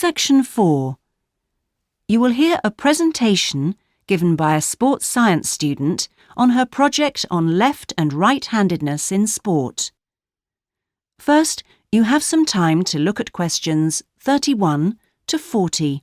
Section 4. You will hear a presentation given by a sports science student on her project on left and right-handedness in sport. First, you have some time to look at questions 31 to 40.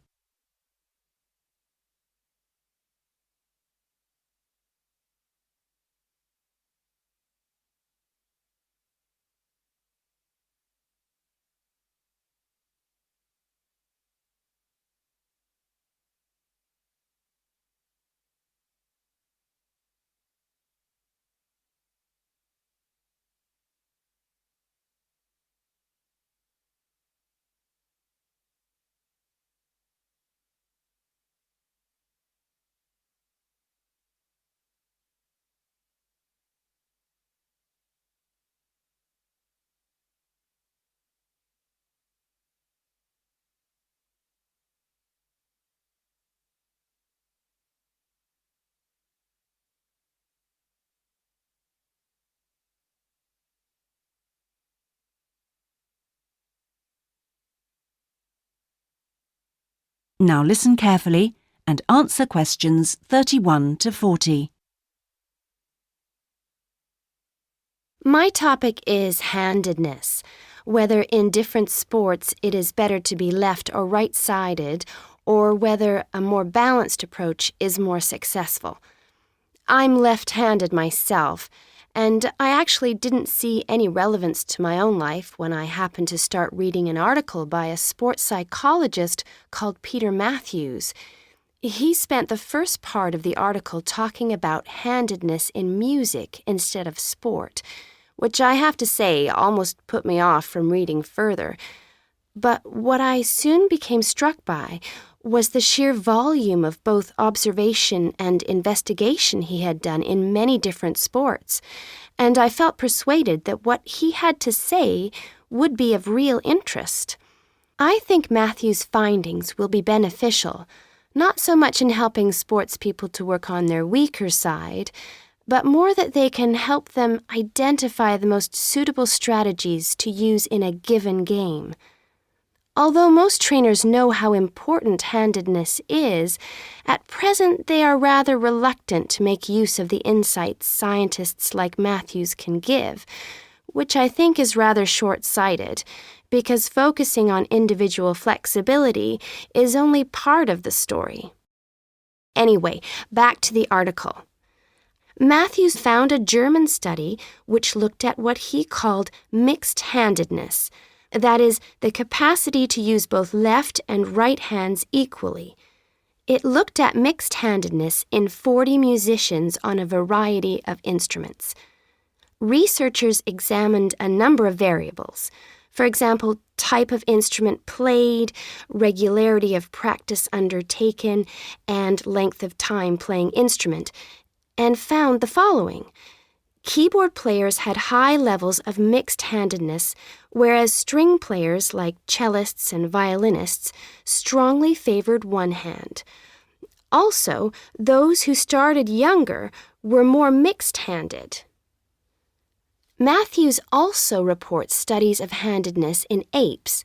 Now listen carefully and answer questions 31 to 40. My topic is handedness, whether in different sports it is better to be left or right-sided, or whether a more balanced approach is more successful. I'm left-handed myself, and I actually didn't see any relevance to my own life when I happened to start reading an article by a sports psychologist called Peter Matthews. He spent the first part of the article talking about handedness in music instead of sport, which I have to say almost put me off from reading further. But what I soon became struck by was the sheer volume of both observation and investigation he had done in many different sports, and I felt persuaded that what he had to say would be of real interest. I think Matthew's findings will be beneficial, not so much in helping sports people to work on their weaker side, but more that they can help them identify the most suitable strategies to use in a given game. Although most trainers know how important handedness is, at present they are rather reluctant to make use of the insights scientists like Matthews can give, which I think is rather short-sighted, because focusing on individual flexibility is only part of the story. Anyway, back to the article. Matthews found a German study which looked at what he called mixed-handedness, that is, the capacity to use both left and right hands equally. It looked at mixed-handedness in 40 musicians on a variety of instruments. Researchers examined a number of variables. For example, type of instrument played, regularity of practice undertaken, and length of time playing instrument, and found the following. Keyboard players had high levels of mixed-handedness, whereas string players like cellists and violinists strongly favored one hand. Also, those who started younger were more mixed-handed. Matthews also reports studies of handedness in apes.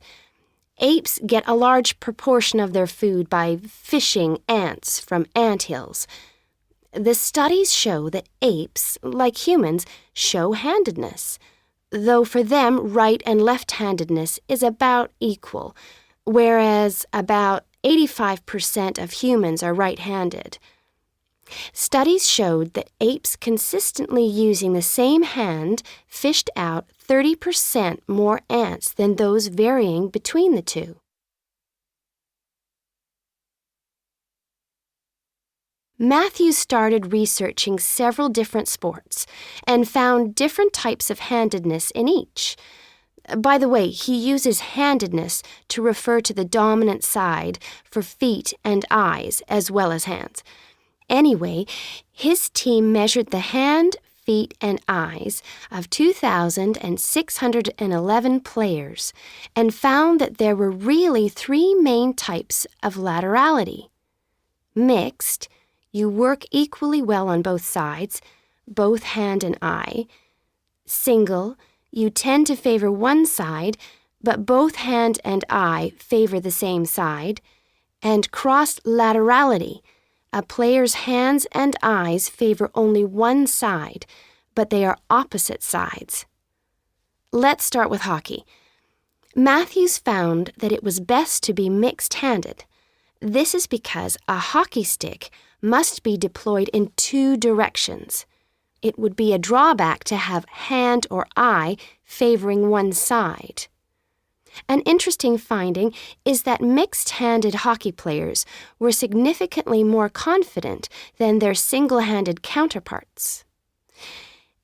Apes get a large proportion of their food by fishing ants from anthills. The studies show that apes, like humans, show handedness, though for them right and left-handedness is about equal, whereas about 85% of humans are right-handed. Studies showed that apes consistently using the same hand fished out 30% more ants than those varying between the two. Matthews started researching several different sports and found different types of handedness in each. By the way, he uses handedness to refer to the dominant side for feet and eyes as well as hands. Anyway, his team measured the hand, feet, and eyes of 2,611 players and found that there were really three main types of laterality. Mixed, you work equally well on both sides, both hand and eye. Single, you tend to favor one side, but both hand and eye favor the same side, and cross-laterality. A player's hands and eyes favor only one side, but they are opposite sides. Let's start with hockey. Matthews found that it was best to be mixed-handed. This is because a hockey stick must be deployed in two directions. It would be a drawback to have hand or eye favoring one side. An interesting finding is that mixed-handed hockey players were significantly more confident than their single-handed counterparts.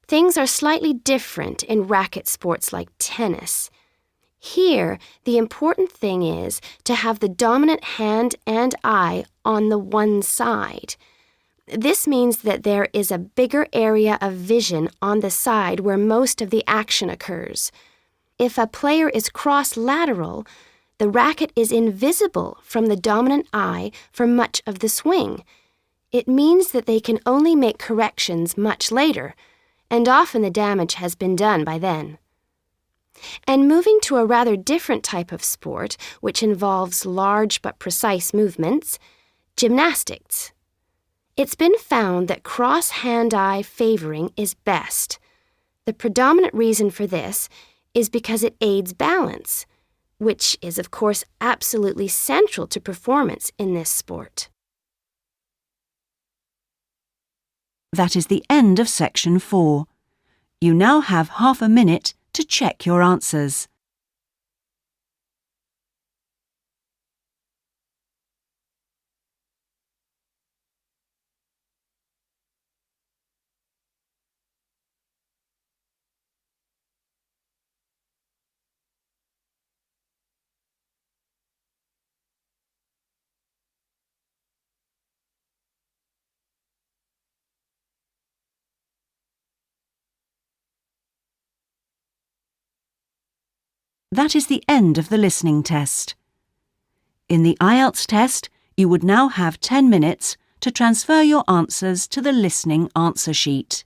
Things are slightly different in racket sports like tennis. Here, the important thing is to have the dominant hand and eye on the one side. This means that there is a bigger area of vision on the side where most of the action occurs. If a player is cross-lateral, the racket is invisible from the dominant eye for much of the swing. It means that they can only make corrections much later, and often the damage has been done by then. And moving to a rather different type of sport, which involves large but precise movements, gymnastics. It's been found that cross-hand-eye favoring is best. The predominant reason for this is because it aids balance, which is, of course, absolutely central to performance in this sport. That is the end of section 4. You now have half a minute to check your answers. That is the end of the listening test. In the Ielts test, you would now have 10 minutes to transfer your answers to the listening answer sheet.